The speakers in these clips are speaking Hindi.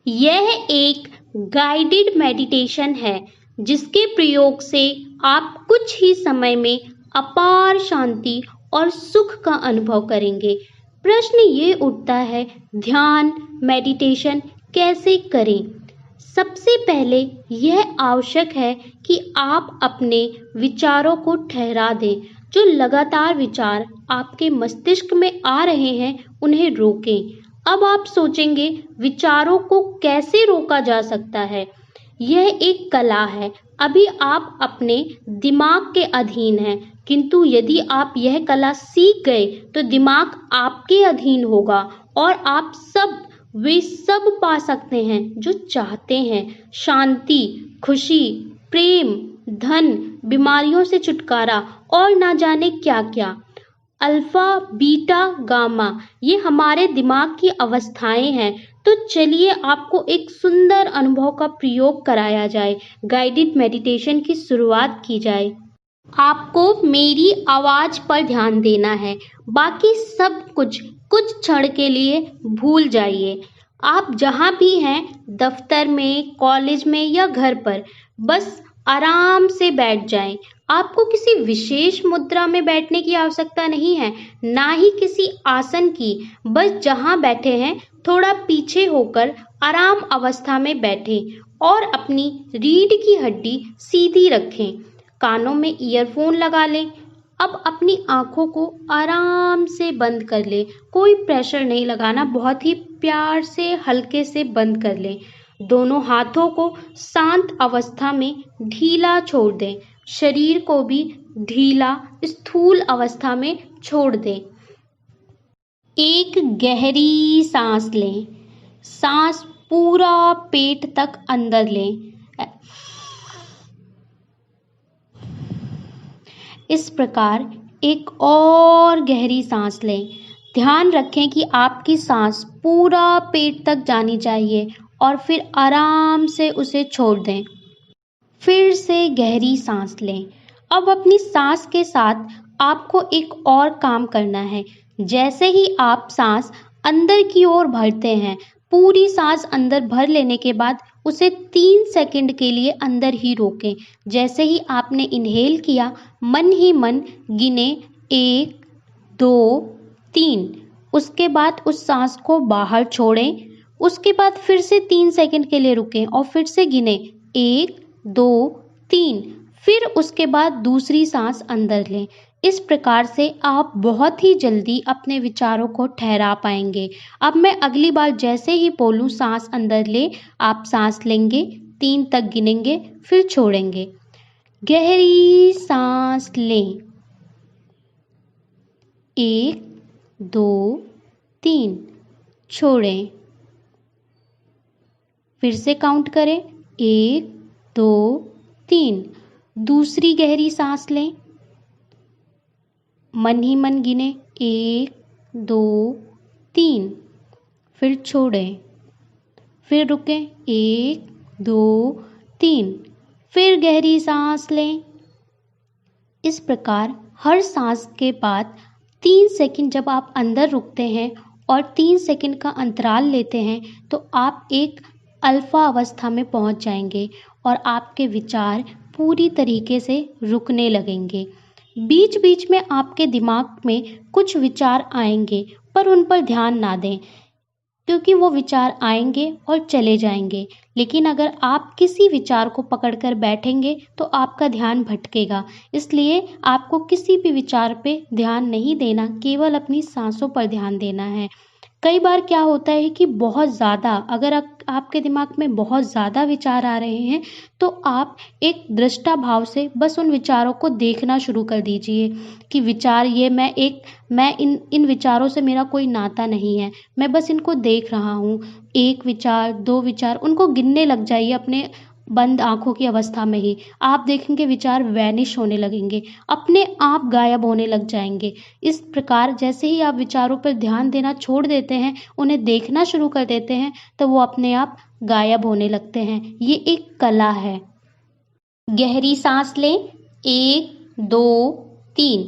यह एक गाइडेड मेडिटेशन है जिसके प्रयोग से आप कुछ ही समय में अपार शांति और सुख का अनुभव करेंगे। प्रश्न ये उठता है, ध्यान मेडिटेशन कैसे करें? सबसे पहले यह आवश्यक है कि आप अपने विचारों को ठहरा दें। जो लगातार विचार आपके मस्तिष्क में आ रहे हैं उन्हें रोकें। अब आप सोचेंगे विचारों को कैसे रोका जा सकता है? यह एक कला है। अभी आप अपने दिमाग के अधीन हैं, किंतु यदि आप यह कला सीख गए तो दिमाग आपके अधीन होगा और आप वे सब पा सकते हैं जो चाहते हैं। शांति, खुशी, प्रेम, धन, बीमारियों से छुटकारा और ना जाने क्या क्या। अल्फा, बीटा, गामा ये हमारे दिमाग की अवस्थाएं हैं। तो चलिए आपको एक सुंदर अनुभव का प्रयोग कराया जाए। गाइडेड मेडिटेशन की शुरुआत की जाए। आपको मेरी आवाज पर ध्यान देना है, बाकी सब कुछ क्षण के लिए भूल जाइए। आप जहाँ भी हैं, दफ्तर में, कॉलेज में या घर पर, बस आराम से बैठ जाएं। आपको किसी विशेष मुद्रा में बैठने की आवश्यकता नहीं है, ना ही किसी आसन की। बस जहाँ बैठे हैं थोड़ा पीछे होकर आराम अवस्था में बैठें और अपनी रीढ़ की हड्डी सीधी रखें। कानों में ईयरफोन लगा लें। अब अपनी आंखों को आराम से बंद कर लें। कोई प्रेशर नहीं लगाना, बहुत ही प्यार से हल्के से बंद कर लें। दोनों हाथों को शांत अवस्था में ढीला छोड़ दें। शरीर को भी ढीला स्थूल अवस्था में छोड़ दें। एक गहरी सांस लें। सांस पूरा पेट तक अंदर लें। इस प्रकार एक और गहरी सांस लें। ध्यान रखें कि आपकी सांस पूरा पेट तक जानी चाहिए और फिर आराम से उसे छोड़ दें। फिर से गहरी सांस लें। अब अपनी सांस के साथ आपको एक और काम करना है। जैसे ही आप सांस अंदर की ओर भरते हैं, पूरी सांस अंदर भर लेने के बाद उसे 3 सेकंड के लिए अंदर ही रोकें। जैसे ही आपने इनहेल किया, मन ही मन गिने 1, 2, 3। उसके बाद उस सांस को बाहर छोड़ें। उसके बाद फिर से 3 सेकंड के लिए रुकें और फिर से गिने 1, 2, 3। फिर उसके बाद दूसरी सांस अंदर लें। इस प्रकार से आप बहुत ही जल्दी अपने विचारों को ठहरा पाएंगे। अब मैं अगली बार जैसे ही बोलूं सांस अंदर ले, आप सांस लेंगे, 3 तक गिनेंगे, फिर छोड़ेंगे। गहरी सांस लें। 1, 2, 3। छोड़ें। फिर से काउंट करें, 1, 2, 3। दूसरी गहरी सांस लें। मन ही मन गिने 1, 2, 3। फिर छोड़ें। फिर रुकें 1, 2, 3। फिर गहरी सांस लें। इस प्रकार हर सांस के बाद 3 सेकंड जब आप अंदर रुकते हैं और 3 सेकंड का अंतराल लेते हैं तो आप एक अल्फा अवस्था में पहुंच जाएंगे और आपके विचार पूरी तरीके से रुकने लगेंगे। बीच बीच में आपके दिमाग में कुछ विचार आएंगे, पर उन पर ध्यान ना दें, क्योंकि वो विचार आएंगे और चले जाएंगे। लेकिन अगर आप किसी विचार को पकड़कर बैठेंगे तो आपका ध्यान भटकेगा। इसलिए आपको किसी भी विचार पे ध्यान नहीं देना, केवल अपनी सांसों पर ध्यान देना है। कई बार क्या होता है कि बहुत ज़्यादा अगर आपके दिमाग में बहुत ज़्यादा विचार आ रहे हैं तो आप एक दृष्टा भाव से बस उन विचारों को देखना शुरू कर दीजिए कि विचार ये मैं इन विचारों से मेरा कोई नाता नहीं है, मैं बस इनको देख रहा हूँ। 1 विचार, 2 विचार, उनको गिनने लग जाइए अपने बंद आँखों की अवस्था में ही। आप देखेंगे विचार वैनिश होने लगेंगे, अपने आप गायब होने लग जाएंगे। इस प्रकार जैसे ही आप विचारों पर ध्यान देना छोड़ देते हैं, उन्हें देखना शुरू कर देते हैं, तो वो अपने आप गायब होने लगते हैं। ये एक कला है। गहरी सांस लें। 1, 2, 3।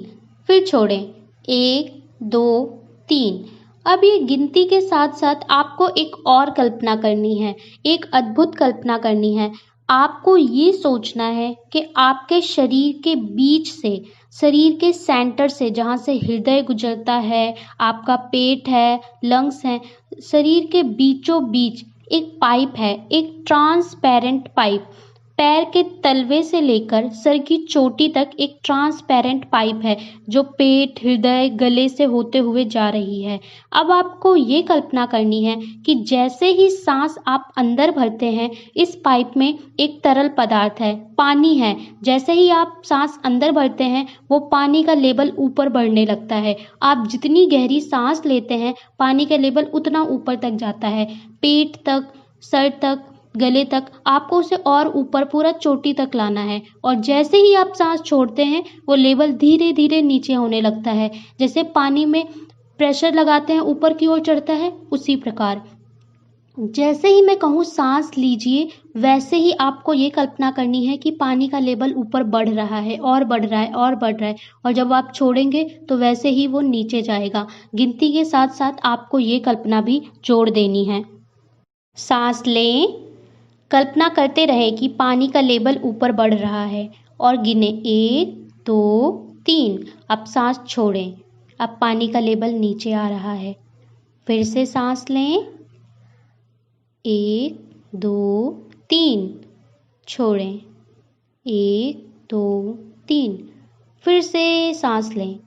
फिर छोड़ें। 1, 2, 3। अब ये गिनती के साथ साथ आपको एक और कल्पना करनी है, एक अद्भुत कल्पना करनी है। आपको ये सोचना है कि आपके शरीर के बीच से, शरीर के सेंटर से, जहाँ से हृदय गुजरता है, आपका पेट है, लंग्स हैं, शरीर के बीचों बीच एक पाइप है, एक ट्रांसपेरेंट पाइप। पैर के तलवे से लेकर सर की चोटी तक एक ट्रांसपेरेंट पाइप है जो पेट, हृदय, गले से होते हुए जा रही है। अब आपको ये कल्पना करनी है कि जैसे ही सांस आप अंदर भरते हैं, इस पाइप में एक तरल पदार्थ है, पानी है। जैसे ही आप सांस अंदर भरते हैं, वो पानी का लेवल ऊपर बढ़ने लगता है। आप जितनी गहरी सांस लेते हैं, पानी का लेवल उतना ऊपर तक जाता है, पेट तक, सर तक, गले तक। आपको उसे और ऊपर पूरा चोटी तक लाना है। और जैसे ही आप सांस छोड़ते हैं, वो लेवल धीरे धीरे नीचे होने लगता है। जैसे पानी में प्रेशर लगाते हैं, ऊपर की ओर चढ़ता है, उसी प्रकार जैसे ही मैं कहूँ सांस लीजिए, वैसे ही आपको ये कल्पना करनी है कि पानी का लेवल ऊपर बढ़ रहा है और बढ़ रहा है और बढ़ रहा है। और जब आप छोड़ेंगे तो वैसे ही वो नीचे जाएगा। गिनती के साथ साथ आपको ये कल्पना भी जोड़ देनी है। सांस लें, कल्पना करते रहें कि पानी का लेवल ऊपर बढ़ रहा है और गिने 1, 2, 3। अब सांस छोड़ें। अब पानी का लेवल नीचे आ रहा है। फिर से सांस लें, 1, 2, 3। छोड़ें, 1, 2, 3। फिर से सांस लें।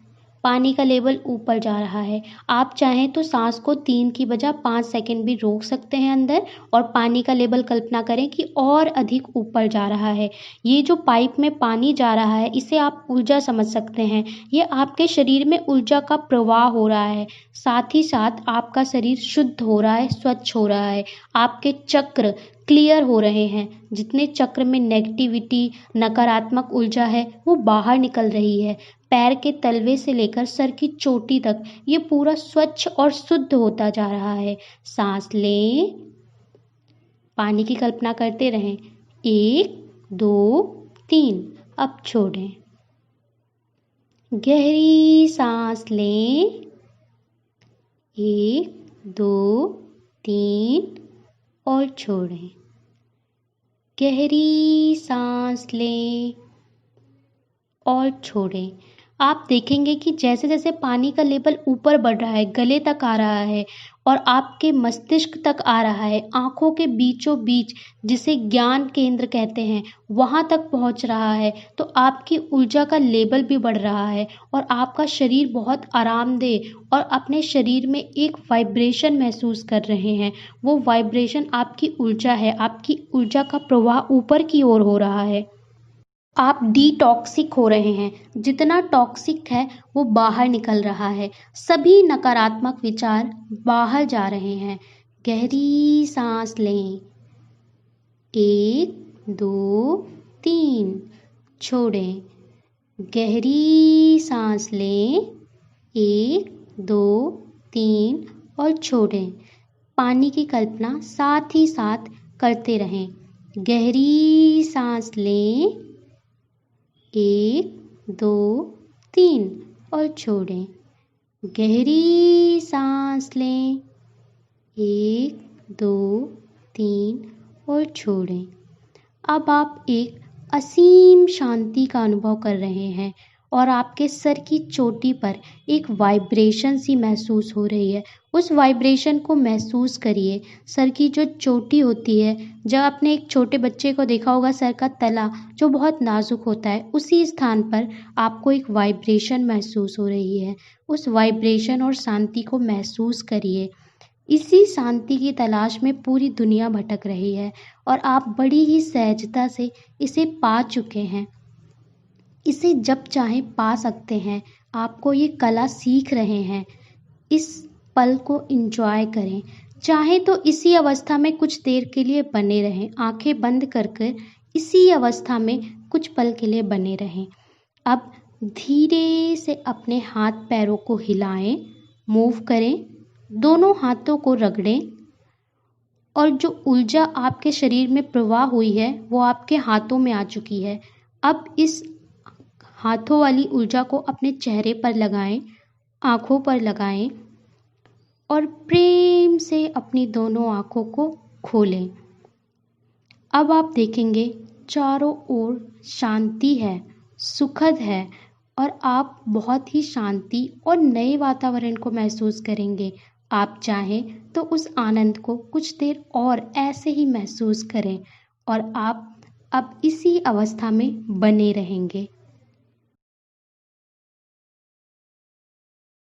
पानी का लेवल ऊपर जा रहा है। आप चाहें तो सांस को 3 की बजाय 5 सेकंड भी रोक सकते हैं अंदर, और पानी का लेवल कल्पना करें कि और अधिक ऊपर जा रहा है। ये जो पाइप में पानी जा रहा है, इसे आप ऊर्जा समझ सकते हैं। ये आपके शरीर में ऊर्जा का प्रवाह हो रहा है। साथ ही साथ आपका शरीर शुद्ध हो रहा है, स्वच्छ हो रहा है। आपके चक्र क्लियर हो रहे हैं। जितने चक्र में नेगेटिविटी, नकारात्मक ऊर्जा है, वो बाहर निकल रही है। पैर के तलवे से लेकर सर की चोटी तक ये पूरा स्वच्छ और शुद्ध होता जा रहा है। सांस लें, पानी की कल्पना करते रहें। 1, 2, 3। अब छोड़ें। गहरी सांस लें। 1, 2, 3 और छोड़ें। गहरी सांस लें और छोड़ें। आप देखेंगे कि जैसे जैसे पानी का लेवल ऊपर बढ़ रहा है, गले तक आ रहा है और आपके मस्तिष्क तक आ रहा है, आँखों के बीचों बीच, जिसे ज्ञान केंद्र कहते हैं, वहाँ तक पहुँच रहा है, तो आपकी ऊर्जा का लेवल भी बढ़ रहा है और आपका शरीर बहुत आरामदेह और अपने शरीर में एक वाइब्रेशन महसूस कर रहे हैं। वो वाइब्रेशन आपकी ऊर्जा है, आपकी ऊर्जा का प्रवाह ऊपर की ओर हो रहा है। आप डिटॉक्सिक हो रहे हैं। जितना टॉक्सिक है वो बाहर निकल रहा है। सभी नकारात्मक विचार बाहर जा रहे हैं। गहरी सांस लें। 1, 2, 3। छोड़ें। गहरी सांस लें। 1, 2, 3 और छोड़ें। पानी की कल्पना साथ ही साथ करते रहें। गहरी सांस लें। 1, 2, 3 और छोड़ें। गहरी सांस लें। 1, 2, 3 और छोड़ें। अब आप एक असीम शांति का अनुभव कर रहे हैं और आपके सर की चोटी पर एक वाइब्रेशन सी महसूस हो रही है। उस वाइब्रेशन को महसूस करिए। सर की जो चोटी होती है, जब आपने एक छोटे बच्चे को देखा होगा, सर का तला जो बहुत नाजुक होता है, उसी स्थान पर आपको एक वाइब्रेशन महसूस हो रही है। उस वाइब्रेशन और शांति को महसूस करिए। इसी शांति की तलाश में पूरी दुनिया भटक रही है और आप बड़ी ही सहजता से इसे पा चुके हैं। इसे जब चाहें पा सकते हैं। आपको ये कला सीख रहे हैं। इस पल को एंजॉय करें। चाहें तो इसी अवस्था में कुछ देर के लिए बने रहें। आंखें बंद कर कर इसी अवस्था में कुछ पल के लिए बने रहें। अब धीरे से अपने हाथ पैरों को हिलाएं, मूव करें, दोनों हाथों को रगड़ें और जो ऊर्जा आपके शरीर में प्रवाह हुई है वो आपके हाथों में आ चुकी है। अब इस हाथों वाली ऊर्जा को अपने चेहरे पर लगाएं, आँखों पर लगाएं और प्रेम से अपनी दोनों आँखों को खोलें। अब आप देखेंगे चारों ओर शांति है, सुखद है और आप बहुत ही शांति और नए वातावरण को महसूस करेंगे। आप चाहें तो उस आनंद को कुछ देर और ऐसे ही महसूस करें और आप अब इसी अवस्था में बने रहेंगे।